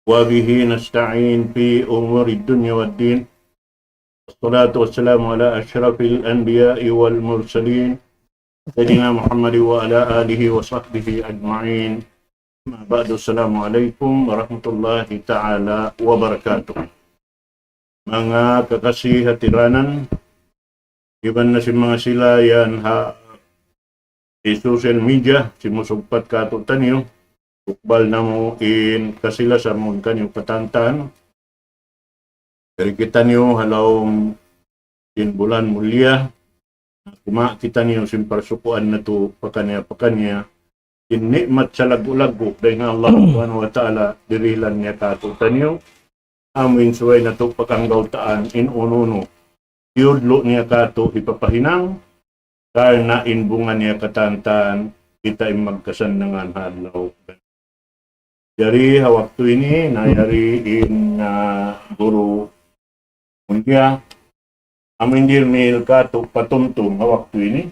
وبه نستعين في أمور الدنيا والدين. والصلاة والسلام على أشرف الأنبياء والمرسلين سيدنا محمد وعلى آله وصحبه أجمعين. أما بعد، السلام عليكم warahmatullahi ta'ala wabarakatuh. Mga kakasih hatiranan, iban na si mga sila yan di social media, simusugpat ka ito tanyo, ukbal na mo in kasila sa mga kanyo patantan. Dari kita niyo halaw in bulan mulia, kuma kita niyo simparsukuan na to pakanya, in nikmat sa lagu-lagu dahil Allah subhanahu wa ta'ala dirilan niya ka ito tanyo. Amin suway na to pakanggautaan in ununo. Yudlo niya ka ito ipapahinang, karena inbungan niya katantan, kita ay magkasandangan halaw. Dari waktu ini, nayari in guru mulia, amin dirmil ka ito patumtum waktu ini.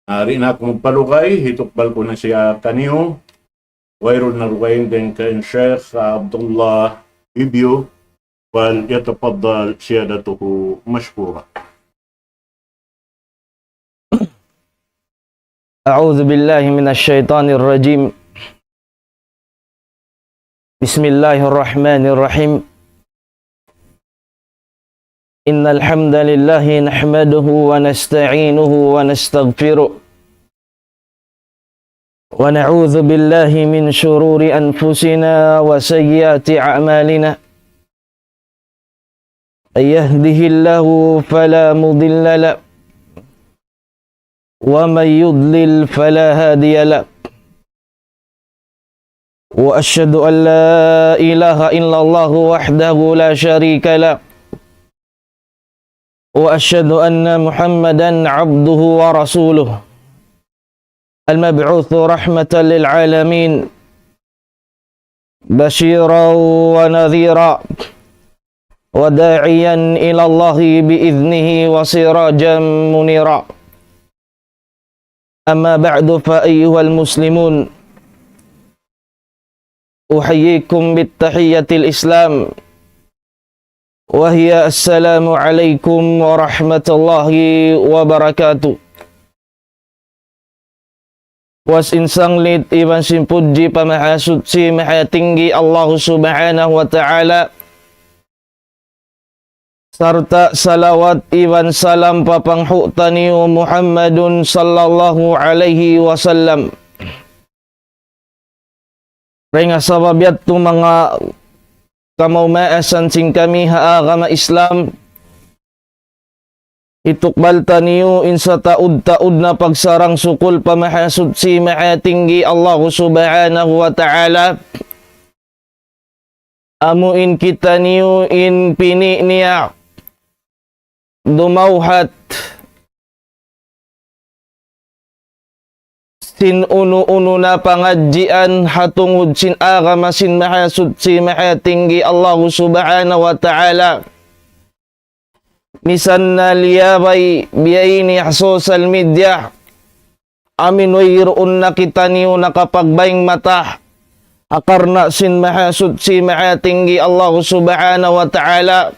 Hari na akong palugay, hitukbal ko na siya kaniyo. Wairul na rugayin din kay Sheikh Abdullah Ibyo. Wal yatafaddal siyadatuhu mashkura. A'udzu billahi minasy syaithanir rajim. Bismillahirrahmanirrahim. Innal hamdalillahi nahmaduhu wa nasta'inuhu wa nastaghfiruh. Wa na'udzu billahi min shururi anfusina wa sayyiati a'malina. May yahdihillahu fala mudilla lahu wa may yudlil fala hadiya lahu. Wa asyhadu an la ilaha illallah wahdahu la syarika lahu. Wa asyhadu anna Muhammadan abduhu wa rasuluh. Al-mab'utsu rahmatan lil alamin. Basyiran wa nadhira. Wa da'iyan ila Allah bi'idnihi wa sirajan munira. Amma ba'du fa ayyuhal muslimun. Uhayyikum bittahiyyatil Islam. Wahia assalamu alaikum warahmatullahi wabarakatuh. Was insanglit iban simpudji pamahasud si maha tinggi Allah subhanahu wa ta'ala. Sarta salawat iban salam papanghu taniu Muhammadun sallallahu alaihi wasallam. Renga sababiat tu mga kamaumasan sing kami haagama Islam. Itukbal taniyo insa taud-taud na pagsarang sukul pamahasud si maatinggi Allah subhanahu wa ta'ala. Amuin kita niyo in pini niya dumauhat sin uno-uno na pangadjian hatungod sin agama sin mahasud si mahatinggi Allah subhanahu wa ta'ala. Misan na liyabay biyayini social media. Amin wayroon na kita niyo nakapagbayng mata. Akarna sin mahasud si mahatinggi Allah subhanahu wa ta'ala.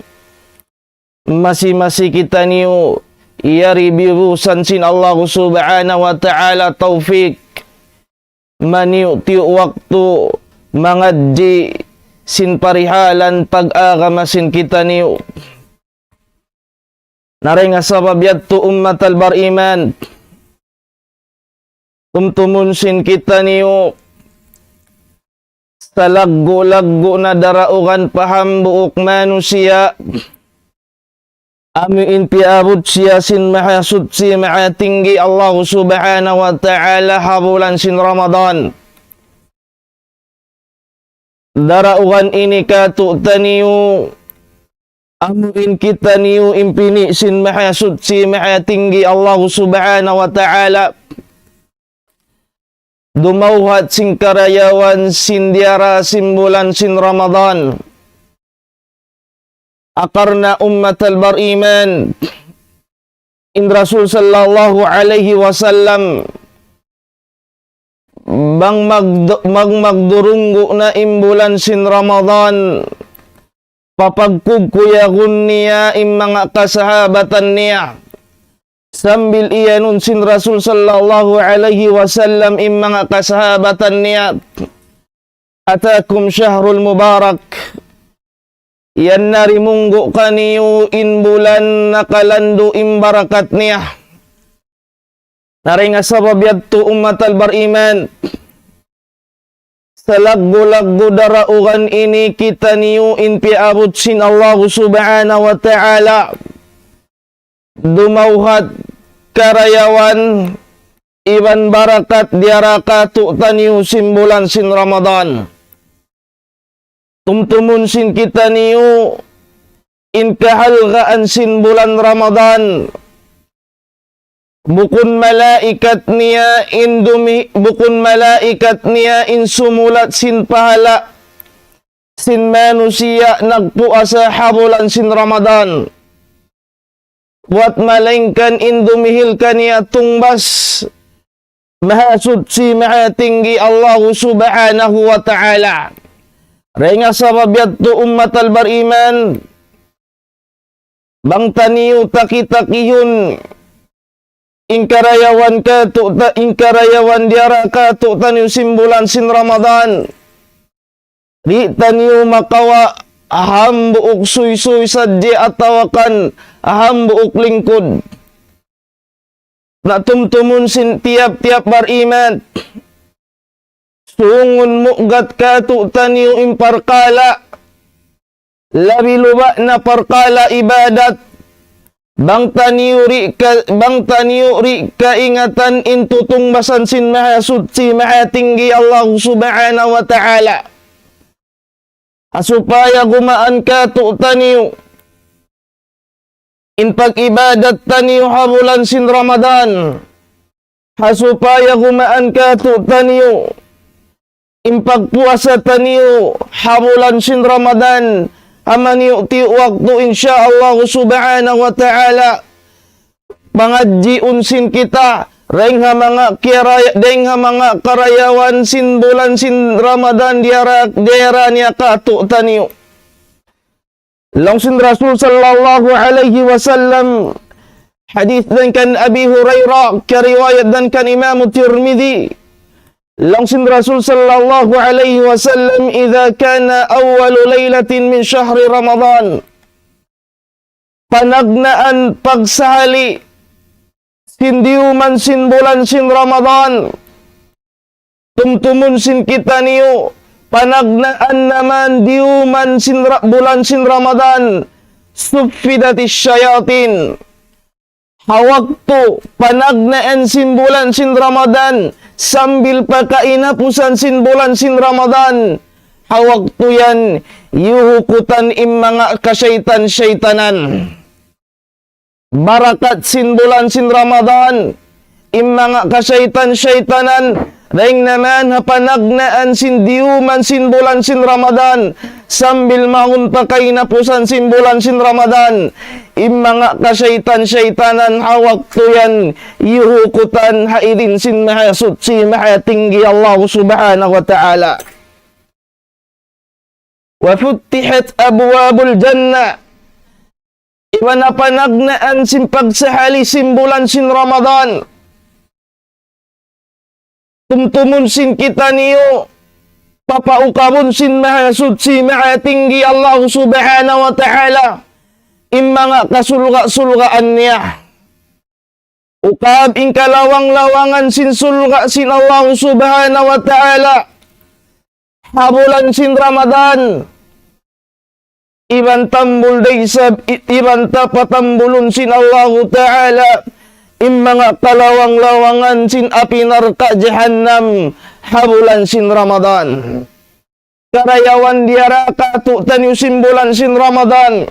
Masi-masi kita niyo yari birusan sin Allah subhanahu wa ta'ala taufik maniuti waktu mangadji sin parihalan pag-agama sin kita niyo. Narenga sababiat tu ummat al-bariman tumtumun sin kita niyo sa laggo-laggo na daraugan paham buok manusia. Amin piabot siya sin mahasud si maatinggi Allah subhanahu wa ta'ala habulan sin Ramadan. Daraugan ini katu taniyo. Amin kita niyo impini sin mahasud si maatinggi Allah subhanahu wa ta'ala. Dumauhat sin karayawan sin diara sin bulan sin Ramadan. Akarna ummat al-bariman in Rasul sallallahu alaihi wasallam bang magdurunggo na imbulan sin Ramadan papagkugkuyagun niya im mga kasahabatan niya sambil iyanun sin Rasul sallallahu alaihi wasallam im mga kasahabatan niya atakum syahrul mubarak yan narimunggo kaniyo in bulan nakalando im barakat niya naringa sabab yadto ummatal bariman sa laggo-laggo daraugan ini kita niyo in piabot sin Allah subhanahu wa ta'ala dumauhat karayawan iban barakat diaraka tu'tan niyo simbulan sin Ramadan tumtumun sin kita niyo in kahalgaan sin bulan Ramadan bukun malaikat niya in sumulat sin pahala sin manusia nagpuasa habulan sin Ramadan buat malengkan in dumihil kaniya tungbas mahasud si mahatinggi Allah subhanahu wa ta'ala renga sabab yadto ummatal bariman bang taniyo takitakihun ingkarayawan diara ka tu'tan yung simbulan sin Ramadan di taniyo makawa aham buok suy-suy sadye atawakan aham buok lingkod na tumtumun sin tiap-tiap bariman sungun mugat ka tu'tan yung imparkala labi luba na parkala ibadat bang taniuri ka ingatan intutung basan sin mahasud si mahatinggi Allah subhanahu wa ta'ala asupaya gumaan ka tu'taniyo in pag-ibadat taniyo habulan sin Ramadan hasupaya gumaan ka tu'taniyo in pagpuasa taniyo habulan sin Ramadan aman yu'ti waktu insyaallah subhanahu wa ta'ala pangadji unsin kita reng ha mga karayawan sin bulan sin Ramadan diara niya katu taniyo lang sin Rasul sallallahu alaihi wasallam hadith dan kan Abi Hurairah kariwayat dan kan Imam Tirmidzi langsung Rasul sallallahu alaihi wasallam idza kana awwalu lailatin min syahri Ramadan panagnaan pagsahali sindiuman sin bulan sin Ramadan tumtumun sin kita niyo panagnaan naman diuman sin bulan sin Ramadan suffidatis syayatin hawaktu panagnaan sin bulan sin Ramadan sambil pakainapusan sin bulan sin Ramadan hawaktu yan yuhukutan im mga kasyaitan-syaitanan barakat sin bulan sin Ramadan im mga kasyaitan-syaitanan ring naman hapanagnaan sin diuman sin bulan sin Ramadan sambil mahun pakainapusan sin bulan sin Ramadan im mga kasyaitan-syaitanan hawak tuyan yuhukutan haidin sin mahasud si mahatinggi Allah subhanahu wa ta'ala wa futtihat abwabul jannah iwan panagnaan sin pagsahali sin bulan sin Ramadan tumtumun sin kita niyo papaukabun sin mahasud si mahatinggi Allah subhanahu wa ta'ala im mga kasulga-sulgaan niya ukab in kalawang-lawangan sin sulga sin Allah subhanahu wa ta'ala habulan sin Ramadan iban tambul daysab iban tapatambulun sin Allah ta'ala im mga kalawang-lawangan sin api neraka jahannam habulan sin Ramadan karayawan diaraka tu'tan yung simbulan sin Ramadan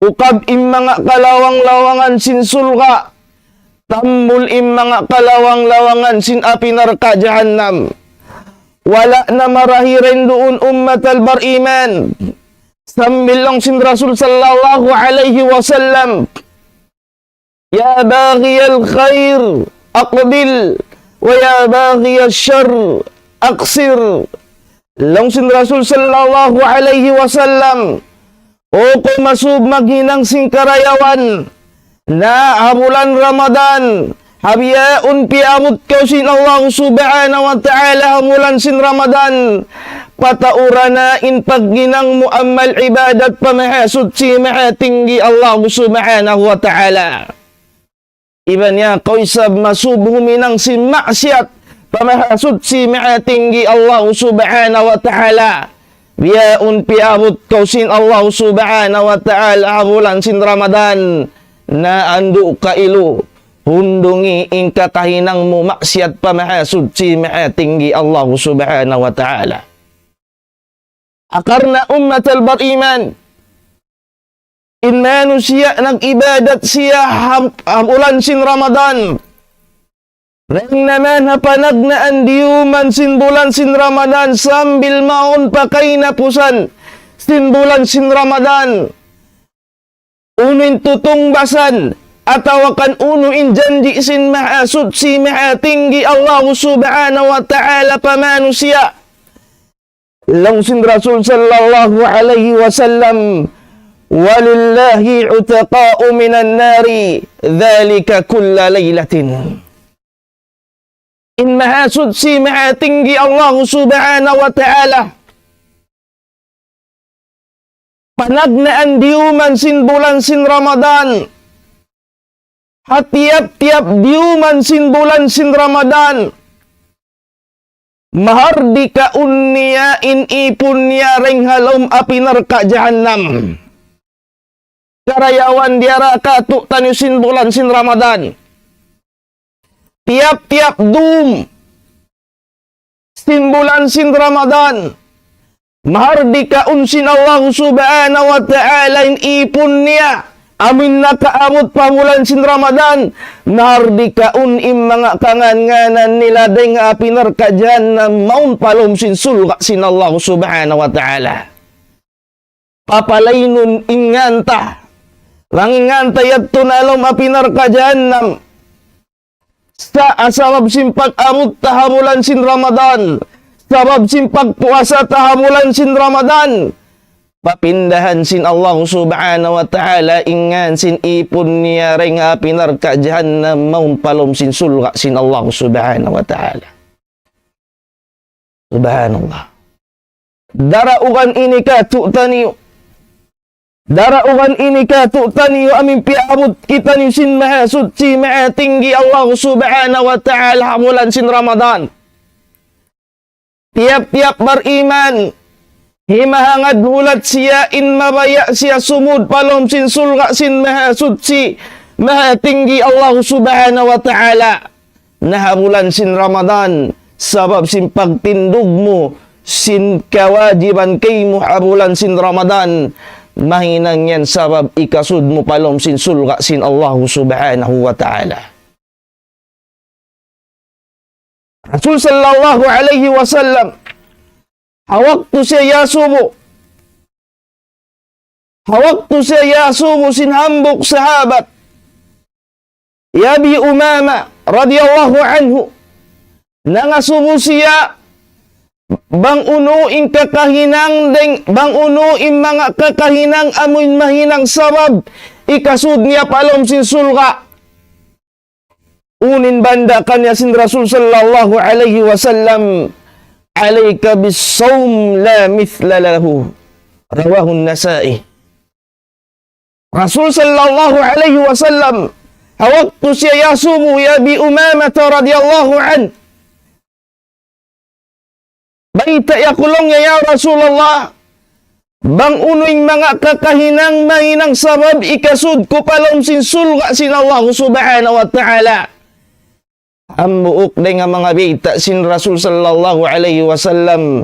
ukab im mga kalawang-lawangan sin sulga tambul im mga kalawang-lawangan sin api neraka jahannam wala na marahirin doon ummat al-bariman sambil lang sin Rasul sallallahu alaihi wasallam Ya baghiyal khair aqbil wa ya baghiyal syarr aqsir. Langsin Rasul sallallahu alaihi wasallam, o kung masub maghinang sing karayawan na bulan Ramadan, habiyaun piamut kausin Allah subhanahu wa ta'ala hamulan sin Ramadan, pataurana in pagginang muammal ibadat pamahasud si mahatinggi Allah subhanahu wa ta'ala. Iban niya kausab masub huminang si maksiat pamahasud si mahatinggi Allah subhanahu wa ta'ala. Biyaun piabot kausin Allah subhanahu wa ta'ala hamulan sin Ramadan na andu ka ilu hundungi ingka kahinang mo maksiat pamahasud si mahatinggi Allah subhanahu wa ta'ala. Akarna ummatal bariman, in manusia nag-ibadat siya hamulan sin Ramadan, nang naman hapanag na andiuman sin bulan sin Ramadan sambil maon pakay napusan sin bulan sin Ramadan, unuin tutungbasan atawakan unuin janji sin mahasud si mahatinggi Allah subhanahu wa ta'ala pamanusia. Langsin Rasul sallallahu alaihi wasallam, walillahi utaqa'u minan nari dhalika kulla laylatin. In mahasud si mahatinggi Allah subhanahu wa ta'ala, panagnaan diuman sin bulan sin Ramadan, hatiap-tiap diuman sin bulan sin Ramadan, mahardi ka unniya in ipun niya ring halom apinar ka jahannam. Karayawan diara ka tu tanyusin bulan sin Ramadan. Tiap-tiap dum sin bulan sin Ramadan, mahardi ka unsin Allah subhanahu wa ta'ala in ipun niya amin nakaamot pamulan sin Ramadan, mahardi ka unim mga kangan-nganan nila deng apinar ka jahannam maun palom sin sulga sin Allah subhanahu wa ta'ala. Papalaynun inganta langinganta yatto nalom apinar ka jahannam sa asabab sin pag-amot tahamulan sin Ramadan, sabab sin pagpuasa tahamulan sin Ramadan, papindahan sin Allah subhanahu wa ta'ala ingan sin ipon niya ring apinar ka jahannam maun palom sin sulga sin Allah subhanahu wa ta'ala. Subhanallah. Daraugan ini ka tu'taniyo, daraugan ini ka tu'taniyo amin piabot kita ni sin mahasud si mahatinggi Allah subhanahu wa ta'ala hamulan sin Ramadan. Tiap-tiap beriman himahangad hulat siya in mabaya siya sumud palom sin sulga sin mahasud si mahatinggi Allah subhanahu wa ta'ala nahamulan sin Ramadan, sabab sin pagtindog mo sin kawajiban kay mo hamulan sin Ramadan, mahinang yan sabab ikasud mo palom sin sulga sin Allah subhanahu wa ta'ala. Rasul sallallahu alaihi wasallam, hawaktu siya yasumu sin hambuk sahabat Yabi Umama radiyallahu anhu, nangasumu siya bang unuing kakahinang bang unuing mga kakahinang amoy mahinang sabab ikasud niya palom sin sulga. Unin banda kanya sin Rasul sallallahu alaihi wasallam, alayka bis-sawm la mithla lahu, rawahu an-Nasa'i. Rasul sallallahu alaihi wasallam, hawaktu siya yasumu Yabi Umamah radiyallahu anhu, baita yakulong ya Rasulullah, bang unuing mga kakahinang mahinang sabab ikasud ko palom sin sulga sin Allah subhanahu wa ta'ala. Ambuok day nga mga baita sin Rasul sallallahu alaihi wasallam,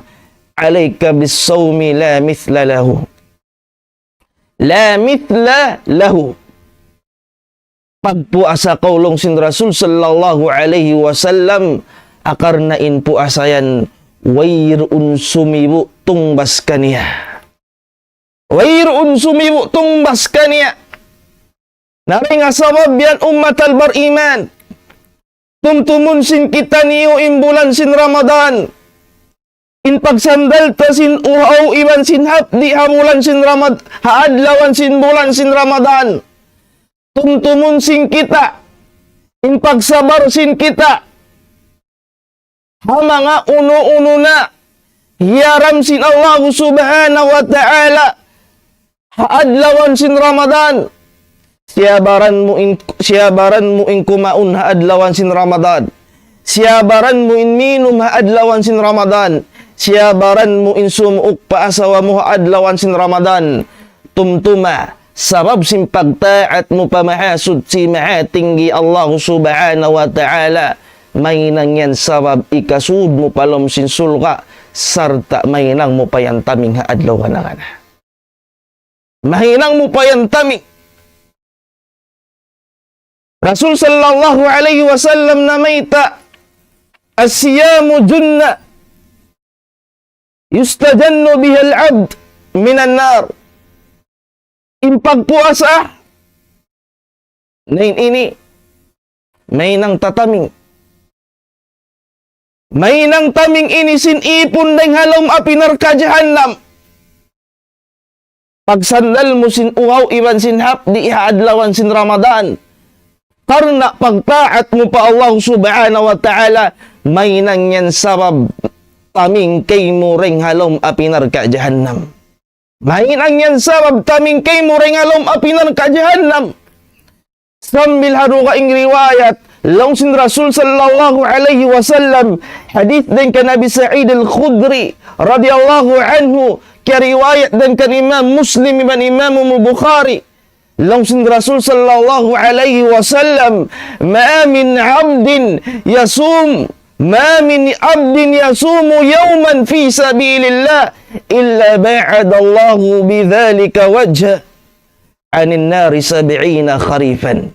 alayka bis-sawmi la mithla lahu, la mithla lahu. Pagpuasa kaulong sin Rasul sallallahu alaihi wasallam, akarnain puasayan wairun sumibu tungbas kaniya. Wairun sumibu tungbas kaniya. Nari nga sabab yan umat al-bariman. Tumtumun sin kita niyo imbulan sin Ramadan. In pagsandal ta sin uhaw iban sin hapdi hamulan sin Ramadan. Haadlawan sin bulan sin Ramadan. Tumtumun sin kita. In pagsabar sin kita. Ha mga uno-uno na. Hiyaram sin Allah subhanahu wa ta'ala. Haadlawan sin Ramadan. Siyabaran mo in kumaun haadlawan sin Ramadan. Siyabaran mo in minum haadlawan sin Ramadan. Siyabaran mo in sumuok paasawa mo haadlawan sin Ramadan. Tumtuma sabab sin pagtaat mo pamahasud si mahatinggi Allah subhanahu wa ta'ala. May nang yan sabab ikasud mo palom sin sulka sarta may nang mo payantaming haadlawan na kana. Mahinang mo payantaming. Rasul sallallahu alaihi wasallam na mayta as-siyamu junna yustajannu biha al-'abd minan nar. Impagpuasa nain ini may nang tataming. May nang taming ini sin ipon deng halom api neraka jahannam. Pagsandal mo sin uhaw iban sin hapdi haadlawan sin Ramadan. Karena pagtaat mo pa Allah subhanahu wa ta'ala, may nang yan sabab taming kay mo ring halom api neraka jahannam. May nang yan sabab taming kay mo ring halom api neraka jahannam. Sambil haruka ing riwayat, langsung Rasul sallallahu alaihi wasallam, hadith din ka Nabi Sa'id al-Khudri radhiyallahu anhu, ka riwayat din kan Imam Muslim ibn Imam Bukhari. Langsung Rasul sallallahu alaihi wasallam, ma min abdin yasum yawman fi sabilillah illa ba'ada Allahu bidzalika wajha 'anil nari 70 kharifan.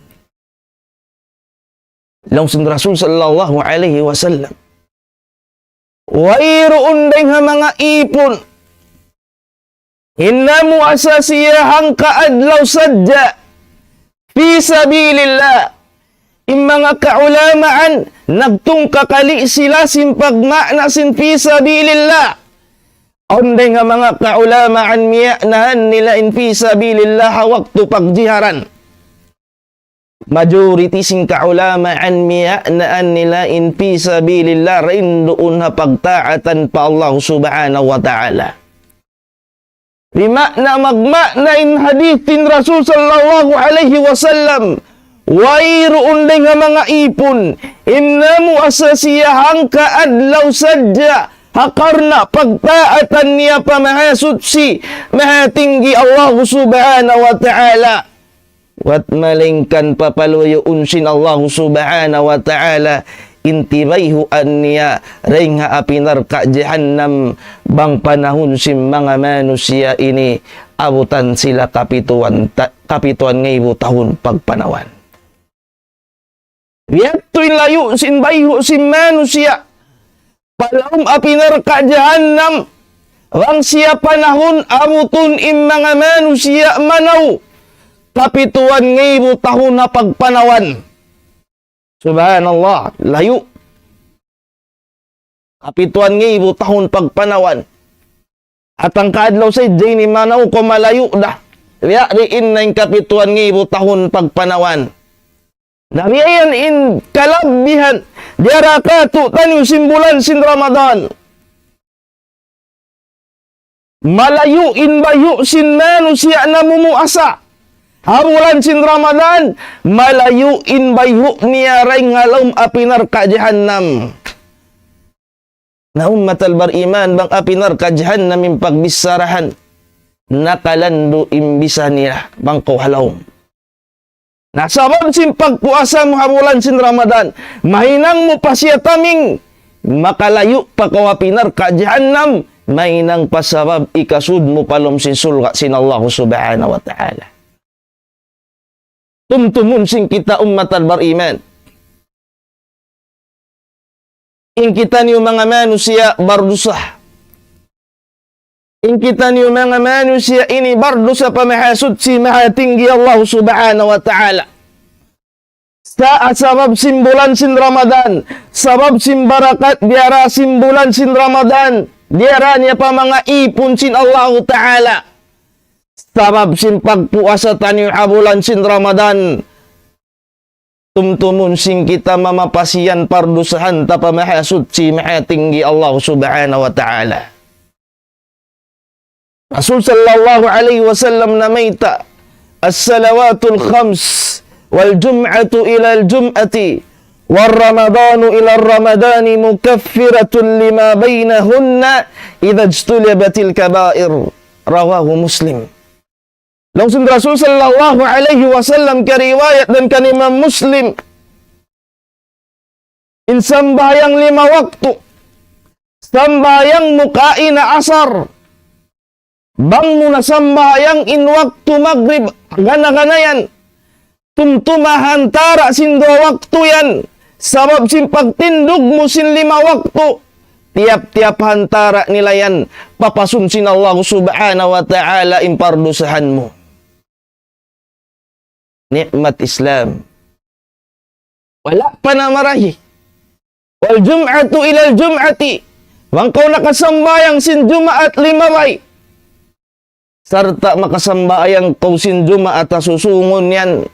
Langsung Rasul sallallahu alaihi wasallam, wairuun deng mga ipon innamu asasiyahang kaadlaw sadya fi sabilillah. Yung mga kaulamaan nagtungkakali sila sin pagmakna sin fi sabilillah. Onde nga mga kaulamaan miyanahan nila in fi sabilillah waktu pagjiharan. Majority sin kaulamaan miyanaan nila in fi sabilillah rin doon na pagtaatan pa Allah subhanahu wa ta'ala. Bimakna magmakna in hadithin Rasul sallallahu alaihi wasallam, wairuun din nga mga ipon, innamu asasiyahang kaadlaw sadya, hakarna pagtaatan niya pamahasud si mahatinggi Allah subhanahu wa ta'ala. Wat malingkan papaluyoon sin Allah subhanahu wa ta'ala, intibayhuan niya ring api neraka jahannam bang panahon sim mga manusia ini abutan sila kapituan ngaybo tahun pagpanawan. Yato'y layo sin bayho sim manusia palawom api neraka jahannam bang siya panahon abuton im mga manusia manaw kapituan ngaybo tahun na pagpanawan. Subhanallah, layo. Kapituan nga ibo tahon pagpanawan. At ang kaadlaw sa Jani manaw ko malayo dah. Riin na yung kapituan nga ibo tahon pagpanawan. Nariyan in kalabihan. Diarakatu tanyo simbulan sin Ramadan. Malayo in bayo sin manusia na mumuasa. Hamulan sin Ramadan, malayuin bayhu niya ray ngalom api neraka jahannam. Na ummatal bariman bang api neraka jahannam yung pagbisarahan. Nakalando imbisa niya bang kauhalawm. Nasabab sin pagpuasa mo hamulan sin Ramadan, mahinang mo pa siya taming makalayo pa kawapi neraka jahannam, mahinang pasabab ikasud mo palom sin sulga sin Allah subhanahu wa ta'ala. Tumtumun sing kita ummat al-bariman. In kita niyo mga manusia bardusah. In kita niyo mga manusia ini berdosa pamahasud si maha tinggi Allah subhanahu wa ta'ala. Saat sabab simbulan sin Ramadan, sabab sim barakat diara simbulan sin Ramadan, diara niya pa mga ipon sin Allah ta'ala. Sabab sim pagpuasa tanyo habulan sin Ramadan, tumtumun sin kita mamapasiyan pardusahan ta pamahasud si maha tinggi Allah subhanahu wa ta'ala. Rasul sallallahu alaihi wasallam namaita as-salawatul khams wal jum'atu ila al-jum'ati wal ramadanu ila al-ramadani mukaffiratun lima bainahunna idha ijtulibatil kabair. Rawahu Muslim. Langsung Rasul sallallahu alaihi wasallam kariwayat dan kan Imam Muslim, in sambayang 5 waktu, sambayang mukaina asar, bang muna sambayang in waktu maghrib, gana-gana yan. Tumtumahan tara sin 2 waktu yan. Sabab sin pagtindog mo sin 5 waktu. Tiap-tiap hantara nila yan. Papasun sin Allah subhanahu wa ta'ala impardusahan mo. Nikmat Islam. Wala pa na marahi. Wal jum'atu ilal jum'ati. Wang kau nakasambayang sin Jumaat 5 bay. Sarta makasambayang kausin Jumaat at susungon yan.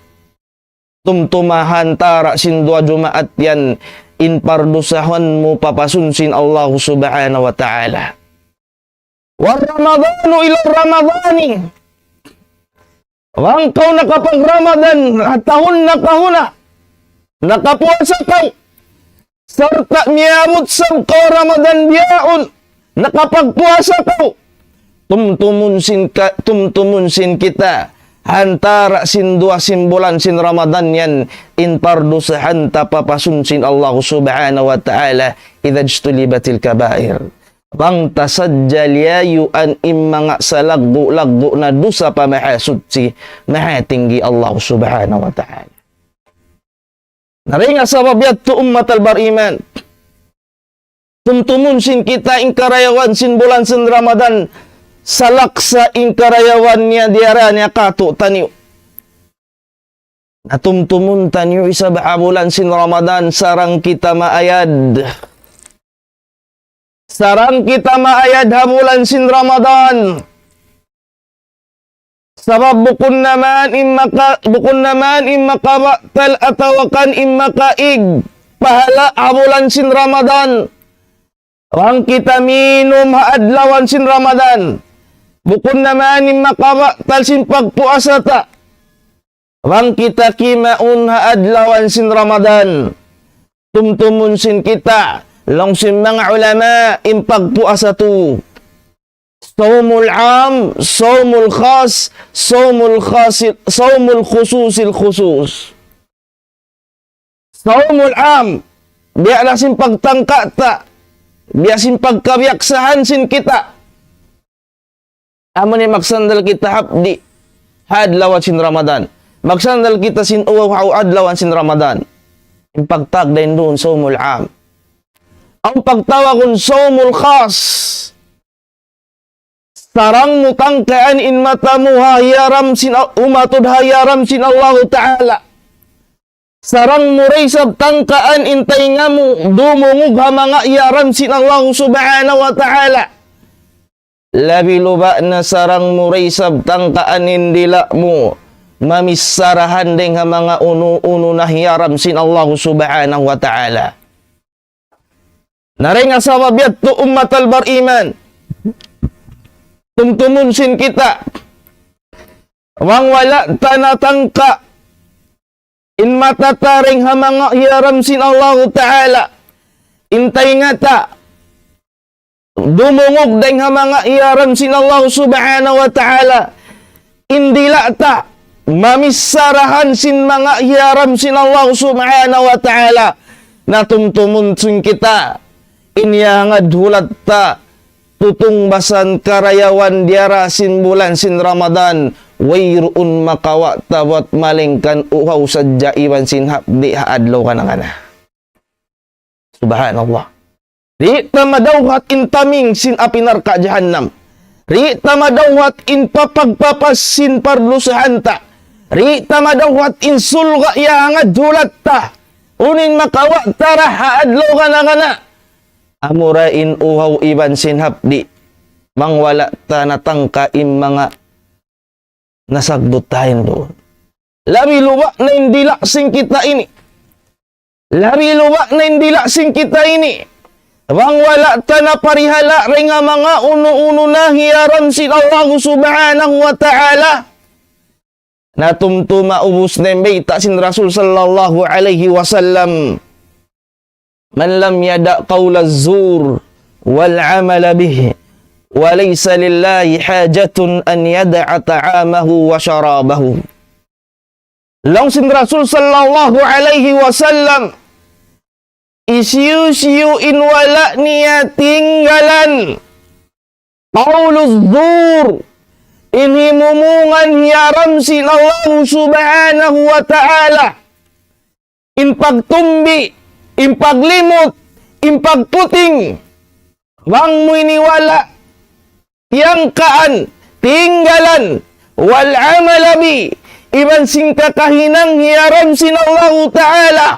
Tumtumahan tara sin 2 Jumaat yan. Inpardusahan mo papasunsin Allah subhanahu wa ta'ala. Wa Ramadanu ila Ramadani. Wang kau nakapag Ramadan tahun na kahuna. Nakapuasa kau. Sarta miyamot sab kau Ramadan biyaon. Nakapagpuasa kau. Tumtumun sin kita hantara sin 2 simbulan sin Ramadan yan in pardusahan tapapasun sin Allah subhanahu wa ta'ala idha jtulibatil kabair. Bang tasadjal yayu an imanga salaggu-laggu na dusa pamahasud si maha tinggi Allah subhanahu wa ta'ala. Naringa sabab yattu ummat al-bariman. Tumtumun sin kita in karayawan sin bulan sin Ramadan salaksa ing karayawan niya diara niya kato tanyo. Natumtumun tanyo isa bulan sin Ramadan sarang kita maayad. Sarang kita maayad habulan sin Ramadan. Sabab bukun naman immakabaktal atawakan immakaig pahala habulan sin Ramadan. Wang kita minum haadlawan sin Ramadan. Bukun naman ni makabaktal sin pagpuasa ta. Wang kita kimaun haadlawan sin Ramadan. Tumtumun sin kita. Long sin mga ulama in pagpuasa tu. Sawmul am, sawmul khas, sawmul khususil khusus. Sawmul am. Biya sin pagtangka ta. Biya sin pagkabiyaksahan sin kita. Amo ni magsandal kita hapdi hadlawan sin Ramadan. Magsandal kita sin uwaw adlawan sin Ramadan. Yung pagtag din doon sawmul am. Ang pagtawag sawmul khas. Sarang mutangkaan in matamu hayaram sin umatud hayaram sin Allah ta'ala. Sarang muraysab tangkaan in taingamu dumungug ha mga yaram sin Allah subhanahu wa ta'ala. Labi luba na sarang muraysab tangkaan indila mo mamisarahan ding ha mga uno na hiyaram sin Allah subhanahu wa ta'ala. Naringa sabab yattu ummat al-bariman. Tumtumun sin kita. Wang wala tanatangka in matataring ha mga hiyaram sin Allah ta'ala. Intay nga ta. Dumungog ding ha mga iyaram sin Allah subhanahu wa ta'ala. Indila ta. Mamisarahan sin mga iyaram sin Allah subhanahu wa ta'ala. Natumtumun sin kita. Inyangad hulat ta. Tutungbasan karayawan diara sin bulan sin Ramadan. Wairun makawa tawat malingkan uhaw sadya iwan sin hapdi haadlaw ka na ka na. Subhanallah. Di tamadawhat intaming sin apinar ka jahannam. Rita madawat in papagpapasin parlusahanta. Rita madawat in sulga yangad hulatta. Unin makawa tara haadlo kana. Amurain uhaw iban sinhapdi. Mangwala ta natangka in mga nasagbot tayo doon. Lami luwa na hindi laksing kita ini. Lami luwa na hindi laksing kita ini. Bang wala ta na parihala rin nga mga uno-uno na hiyaran si Allah subhanahu wa ta'ala. Natumtuma ubus na bayta sin Rasul sallallahu alaihi wasallam. Man lam yada qawla zur wal amala bih. Wa laysa lillahi hajatun an yada'a ta'amahu wa syarabahu. Lang sin Rasul sallallahu alaihi wasallam. Isiyu-siyu in wala niya tinggalan. Qauluz zur. Inhimumungan hiyaram sin Allah subhanahu wa ta'ala. In pagtumbi, in paglimot, in pagputing. Wang mo iniwala. Yang kaan, tinggalan. Wal amalabi. Iban sing kakahinang hiyaram sin Allah ta'ala.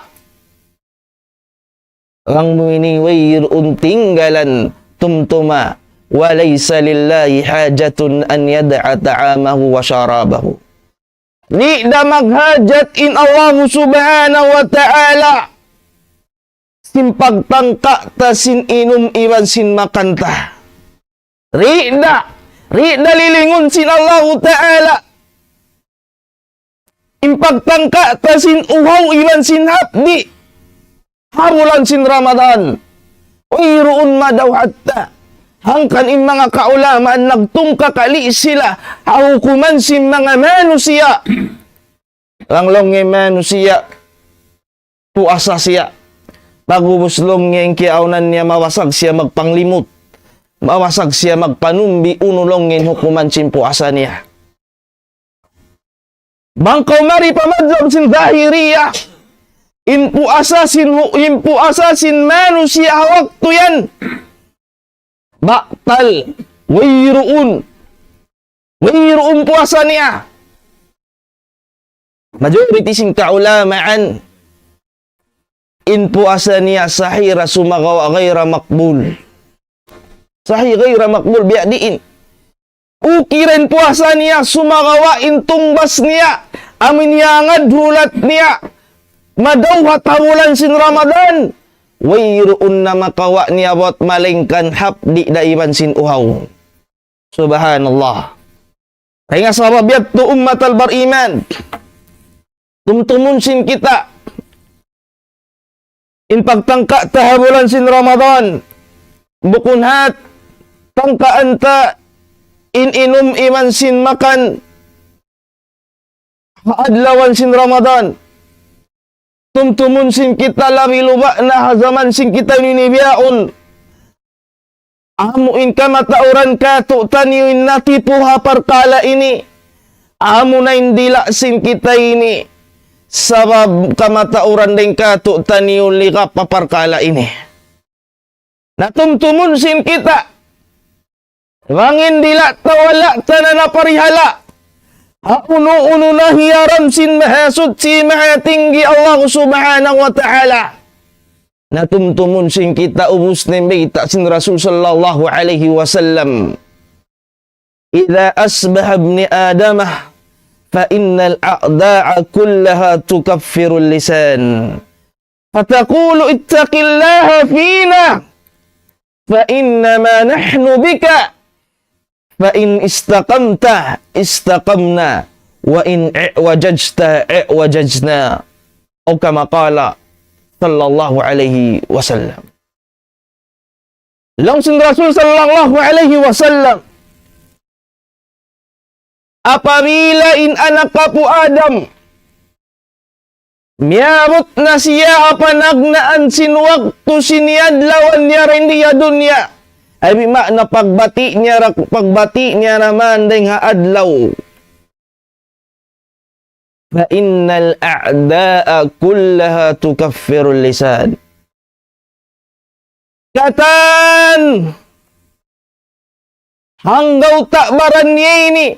Ang miniwayir untinggalan tumtuma walaysa lillahi hajatun an yada'a ta'amahu wa syarabahu. Di da maghajat in Allah subhanahu wa ta'ala. Simpagtangka ta sin inum iwan sin makanta. Rida lilingon sin Allah ta'ala. Impagtangka ta sin uhaw iwan sin hapdi. Habulan sin Ramadan. Uiruun madaw hatta. Hangkan in mga kaulamaan nagtungka kali sila. Hahukuman sin mga manusia. Langlong nga manusia. Puasa siya. Pagubuslong nga yung kiaunan niya mawasag siya magpanglimot. Mawasag siya magpanumbi. Unulong nga hukuman sin puasa niya. Bangkaw mari pamadlong sin Zahiriyah. Impu asasin manusia waktu yan. Baktal. Wayruun puasa niya. Majority sing kaulamaan. In puasa niya sahira sumagawa gaira makbul. Sahih gaira makbul biadiin. Ukirin puasa niya sumagawa in tumbas niya. Amin yangad hulat niya. Madawhat hamulan sin Ramadan. Wayruun na makawa niya wat malingkan hapdi daiban sin uhaw. Subhanallah. Kaya nga sababiyat to ummatal bariman. Tumtumun sin kita. In pagtangka tahamulan sin Ramadan. Bukunhat. Tangkaan ta. In inum iman sin makan. Haadlawan sin Ramadan. Tumtumun sin kita lami luba na hazaman sin kita ninibiyaon. Amuin ka matauran ka tu'taniwin natipuha parkala ini. Amu na indila sin kita ini. Sabab kamatauran din ka tu'taniwin lika paparkala ini. Natumtumun sin kita. Wangin dila tawala tanana parihala. Uno-uno na hiyaram sin mahasud si mahatinggi Allah subhanahu wa ta'ala. Natumtumun sin kita ubus ng bayta sin Rasul sallallahu alaihi wasallam. Idza asbaha ibni Adamah fa innal a'da'a kullaha tukaffiru lisan. Fataqulu ittaqillaha fina fa innama nahnu bika. Fa in istaqamta istaqamna wa in i'wajajta i'wajajna. O kama qala sallallahu alaihi wasallam. Langsung Rasul sallallahu alaihi wasallam. Apabila in anak kapu Adam miyabot na siya apanagnaan sin waktu siniyadlawan niya rin diya dunya. Ay makna pagbati niya naman ding haadlaw. Fa innal a'da'a kullaha tukaffiru lisan. Katan hanggaw tak baran niya ini,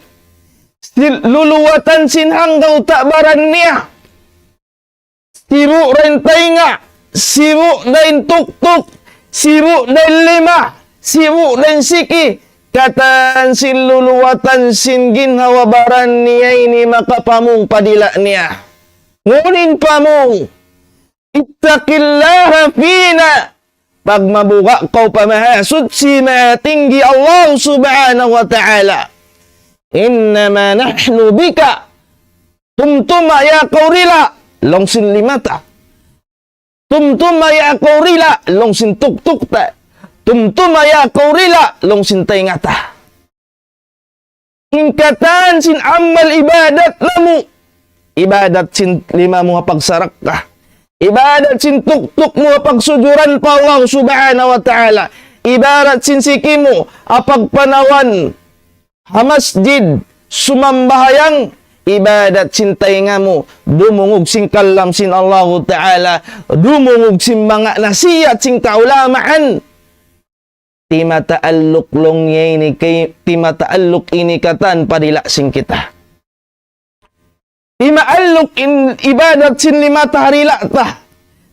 luluwatan sin hanggaw tak baran niya, sibuk rin tainga, sibuk rin tuktuk, sibuk rin lima, sibuk rin siki, kataan sin luluwatan sin ginhawa baran niya ini makapamong padila niya. Ngunin pamong, ittaqillaha fina, pag mabuka kau pamahasud si matinggi Allah subhanahu wa ta'ala. Innama nahnu bika, tumtuma ya kaurila, longsin limata. Tumtuma ya kaurila, longsin tuktukta. Tumtuma ya kaurila, longsin taingata. Ingkatan sin amal ibadat lamu, ibadat sin lima mo pagsarak ka. Ibadat sin tuktuk mo pagsujuran pa Allah subhanahu wa ta'ala. Ibadat sin sikimu apagpanawan hamasjid sumambahayang. Ibadat sin tainga mo dumungog sin kalam sin Allah ta'ala. Dumungog sin mga nasiyat sin kaulamaan. Timataaluk long ini kay timataaluk ini katan padila sin kita. Timaaluk in ibadat sin lima taharila tah.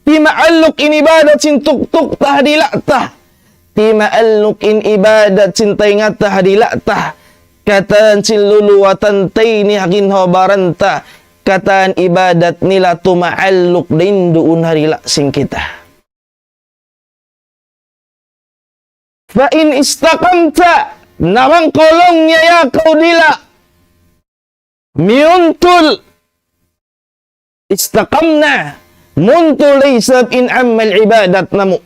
Timaaluk in ibadat sin tuktuk tahadila tah. Timaaluk in ibadat sin taingat tahadila tah. Kataan sin luluwatan tay ni hakin habaran ta. Kataan ibadat nila tumaaluk din doon harila sin kita. Fa in istaqamta nawang kolong niya ya kau dila. Miuntul istaqamna muntul laysab in amal ibadat namu.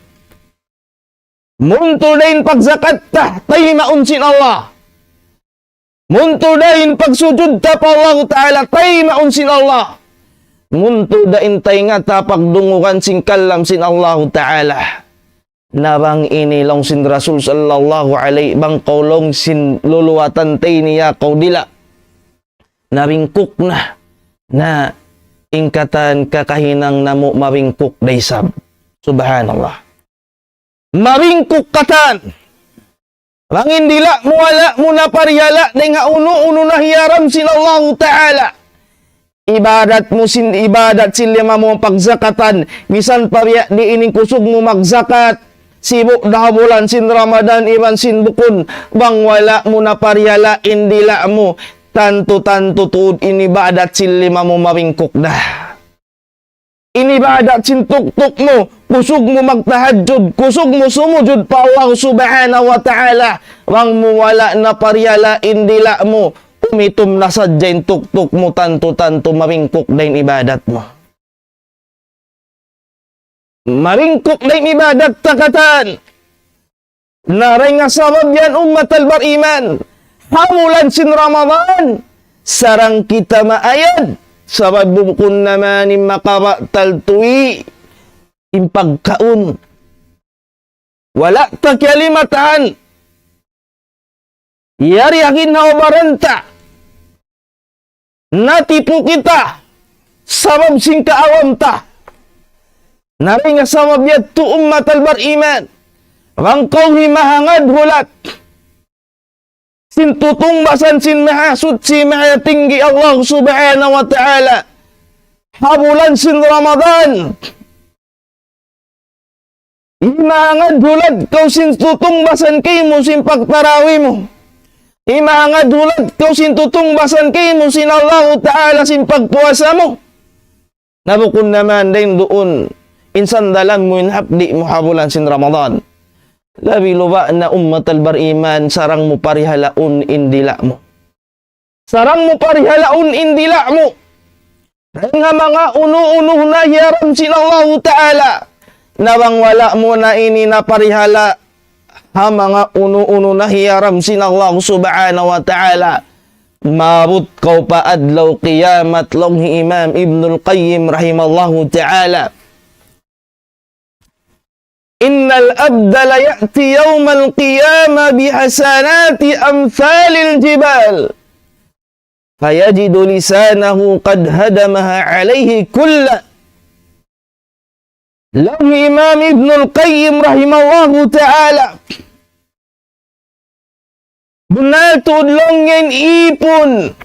Muntul dain pagzakat tah tay maunsin Allah. Muntul dain pagsujud ta pa Allah ta'ala tay maunsin Allah. Muntul dain tay nga ta pagdungukan sin kalam sin Allah ta'ala. Nabang ini long sin Rasul sallallahu alaihi bang kaulong sin luluwatan tay niya kaudila. Nabingkuk na ingkatan kakahinang namo mabingkuk daysab. Subhanallah. Mabingkuk katan. Bangin dila muwala muna pariyala nga uno na hiyaram sin Allah ta'ala. Ibadat mo sin ibadat sin lima mo pagzakatan. Bisan pa di ining kusog mo magzakat. Sibuk dah bulan sin Ramadan iban sin bukun. Bang wala muna pariyala indila mo. Tanto tuud inibadat sin lima mo mabingkok dah. Inibadat sin tuktuk mo, kusog mo magtahajud, kusog mo sumujud pa Allah subhanahu wa ta'ala. Wang mo wala na paryala indila mo, umitum na sadyain tuktuk mo tanto mabingkok dahin ibadat mo. Mabingkok dahin ibadat takatan. Naray nga sabab yan ummat al-bariman. Hamulan sin Ramadan, sarang kita maayad, sabab bukun naman ni makabatal tuwi, impagkaun. Wala ta kalimatan, yari akin na obaranta, natipo kita, sabab sin kaawam ta. Nari nga sabab yad tu ummat al-bariman, rangkaw himahangad hulat, sin tutungbasan sin mahasud si mahatinggi Allah subhanahu wa ta'ala. Habulan sin Ramadan. Imahangad hulad kau sin tutungbasan kay mo sin pagtarawi mo. Imahangad hulad kau sin tutungbasan kay mo sin Allah ta'ala sin pagpuasa mo. Nabukun naman din doon. Insan dalam mo inhapdi mo habulan sin Ramadan. Labi luba na ummat al-bariman sarang mo parihalaun indila mo. Sarang mo parihalaun indila mo. Nga mga uno-uno na hiyaram sin Allah ta'ala. Nawang wala mo na ini na parihala ha mga uno-uno na hiyaram sin Allah subhanahu wa ta'ala. Mabut kau pa adlaw qiyamat longhi Imam Ibnul Qayyim rahimallahu ta'ala. Innal abda la ya'ti yawmal qiyamah bihasanati amthalil jibal. Fayajidu lisanahu qad hadamaha alaihi kulla. Lahu Imam Ibnul Qayyim rahimallahu ta'ala. Bunal tudlong yan ipon.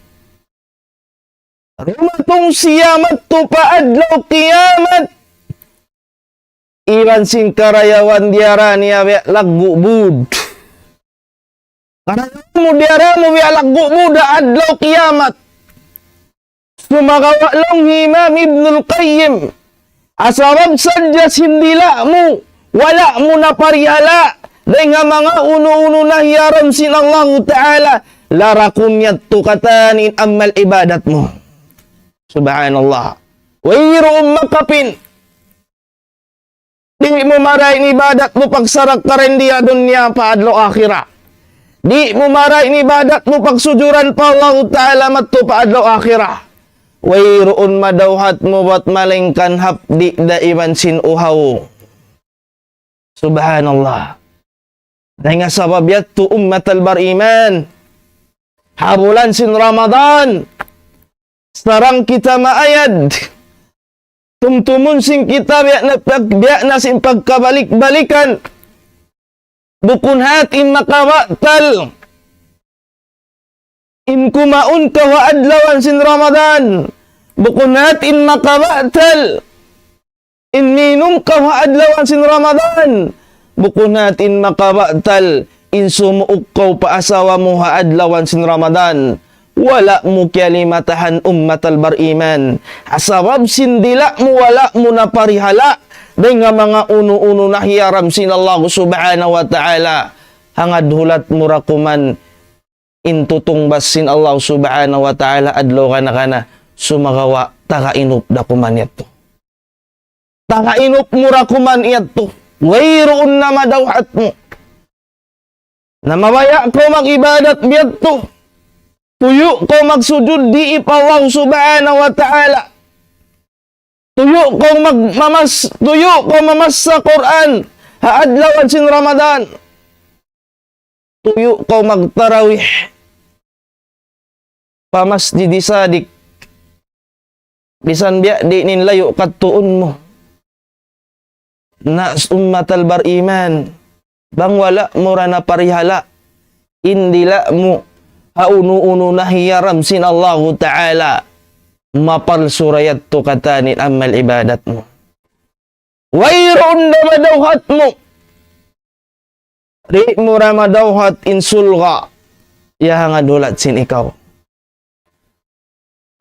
Rumatong siyamat to paadlaw kiyamat. Iwan sin karayawan diara niya lagbubud. Karayawan mo diara mo lagbubud adlaw kiyamat. Sumagawa lang Imam Ibnul Qayyim. Asarab sadya sindila mo. Wala mo na parihala. Dahil nga mga uno-uno na hiyaram sin Allah Ta'ala. Larakun yatto katanin amal ibadat mo. Subhanallah. Wayroong makapin. Di mo marahin ibadat mo pagsarak ka rin diya dunya paadlo akhira. Di mo marahin ibadat mo pagsujuran pa Allah Ta'ala matto paadlo akhira. Wayroon madawhat mo ba't malingkan hapdi daiman sin uhaw. Subhanallah. Dahil nga sabab yatto ummatal bariman. Habulan sin Ramadan. Sarang kita maayad. Tumtumun sin kita biya na sin pagkabalik-balikan. Bukun hatin makawatal. In kumaun ka wa adlawan sin Ramadan. Bukun hatin makawatal. In minum ka wa adlawan sin Ramadan. Bukun hatin makawatal. In sumuuk ka paasawa mo ha adlawan sin Ramadan. Wala mo kalimatahan ummatal bariman. Asabab sindila mo wala mo na parihala. Dahil nga mga uno-uno na hiyaram sin Allah subhanahu wa ta'ala. Hangad hulat murakuman intutong basin Allah subhanahu wa ta'ala adlaw ka na sumagawa taka-inup da kuman yato. Taka-inup murakuman yato. Wayroon na madawhat mo. Na mawaya ko mag-ibadat biyato. Tuyo ko magsujud di ipawaw subhanahu wa ta'ala. Tuyo ko mamas sa Quran. Haadlawan sin Ramadan. Tuyo ko magtarawih. Pamasjid sadik. Bisan biya di ninlayo katuon mo. Na ummatal bariman. Bang wala mura na parihala. Indila mo. Hauno-uno na hiyaram sin Allah Ta'ala. Mapal surayat to katanin amal ibadat mo. Wayroon na madawhat mo. Di mo ra madawhat insulga. Yaha nga dulat sin ikaw.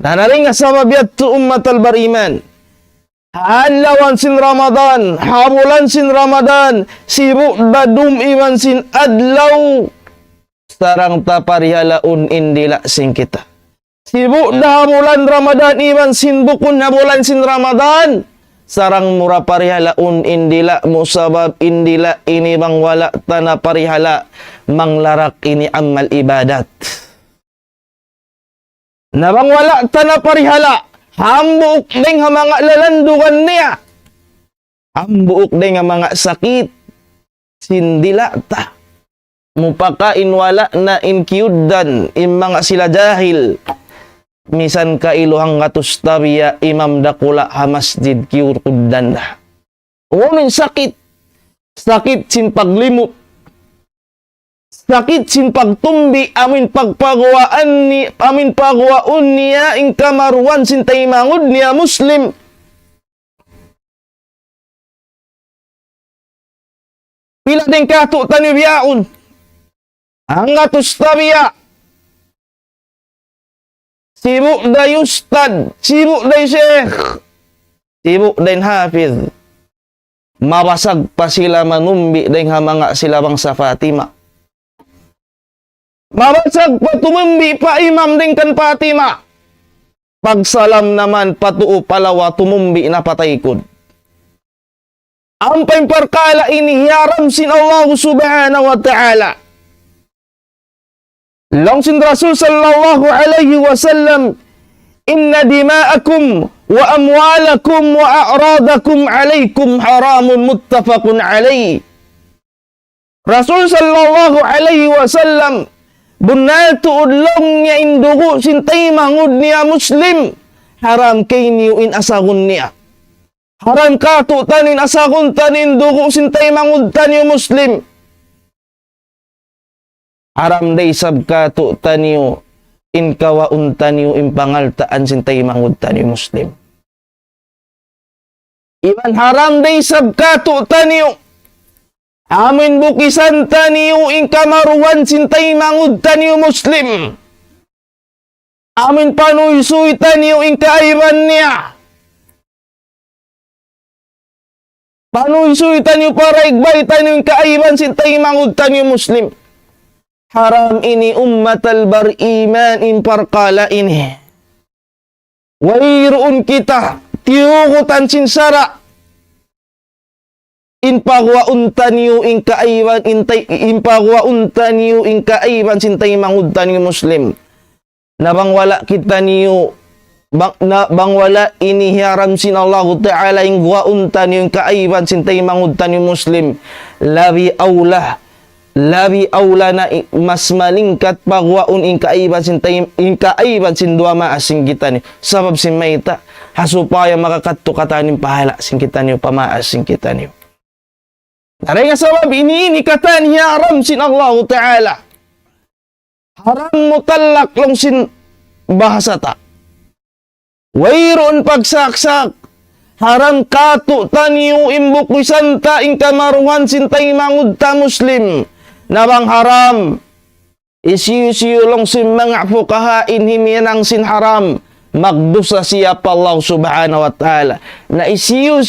Nanaring nga sa mabiyat to ummatal bariman. Haalawan sin Ramadan. Habulan sin Ramadan. Sibu badum iman sin adlaw. Sarang taparihalaun indila sing kita. Sibu na bulan Ramadan iman sin bukun na bulan sin Ramadan. Sarang mura parihalaun indila musabab indila ini bang wala tana parihala manglarak ini amal ibadat. Na bang wala tana parihala hambuok ding nga mga lalandugan niya. Hambuok ding nga mga sakit sindila ta. Mupakain wala na inkyudan mga sila jahil. Misan ka iluhang katustabiya imam dakula ha masjid kiurkudan na. Umin sakit. Sakit sin paglimot. Sakit sin pagtumbi amin pagpagawaan ni amin pagwaon niya ing kamaruan sin taimangod niya Muslim. Pila din kato tanibiyaon. Ang katustabiya. Sibuk day ustad, sibuk day sheikh, sibuk day hafiz. Mabasag pa sila manumbi day mga sila bang sa Fatima. Mabasag pa tumumbi pa imam din kan Fatima. Pagsalam naman patuo palawa tumumbi na pataykod. Ang pimparkala inihiyaram sin Allah subhanahu wa ta'ala. Lang sin Rasul sallallahu alaihi wasallam, inna dima'akum wa amwalakum wa a'radakum alaikum haramun muttafaqun alaih. Rasul sallallahu alaihi wasallam, bunal tuudlong niya indugo sintay mangud niya Muslim, haram kay niyo in asagun niya. Haram ka tu tanin asagun tanin dugo sintay mangud tanyo Muslim. haram day sabka tu taniyo in kawaun taniyo in pangaltaan sintay mangud taniyo Muslim. Iban haram day sabka tu taniyo amin bukisan taniyo in kamaruan sintay mangud taniyo Muslim. Amin panuysuy taniyo in kaiban niya. Panuysuy taniyo para igbay taniyo in kaiban sintay mangud taniyo Muslim. Haram ini ummatal bariman in parkala ini. Wairoon kita tiyukutan sinsara in pagwaun taniyo in kaiban in pagwaun taniyo in kaiban sintay mangud taniyo Muslim. Nabang wala kita niyo bang wala ini haram sin Allah Ta'ala ing waun taniyo in kaiban sintay mangud taniyo Muslim. Labi aula na mas malingkat pagwaun in kaiban sin dua maasing kita ni sabab sin maita hasupaya makakatto katanin pahala sin kita niyo pamaasing kita niyo. Dari nga sabab ini kata ni haram sin Allah Ta'ala. Haram mutallak long sin bahasa ta. Wairon pagsaksak. Haram katu taniyo imbuk wisanta ing kamaruhan sintay mangud ta Muslim. Nabang haram. Isiyu long sin mga fukahain himinang sin haram. Magdusa siya pa Allah subhanahu wa ta'ala. Na isiyu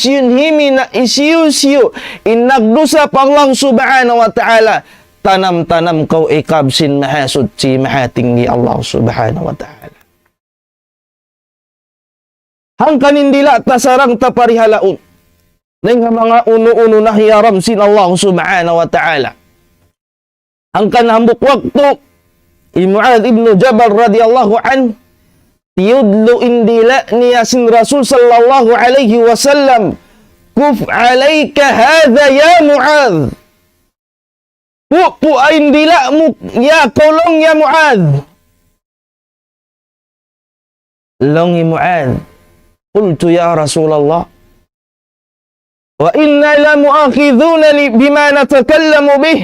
inagdusa pa Allah subhanahu wa ta'ala. Tanam-tanam kau ikab sin mahasud si mahatinggi Allah subhanahu wa ta'ala. Hangkan indila tasarang taparihalaun. Nang mga uno-uno na hiyaram sin Allah subhanahu wa ta'ala. Hangkan hambuk waktu Mu'adh ibn Jabal radhiyallahu anhu yudlu indila niyasin Rasul sallallahu alaihi wasallam kuf alaika hadha ya Mu'adh. Pu indila mu ya kolong ya Mu'adh. Longi Mu'adh. Qultu ya Rasulullah wa inna la mu'akhidhuna bima natakallamu bih.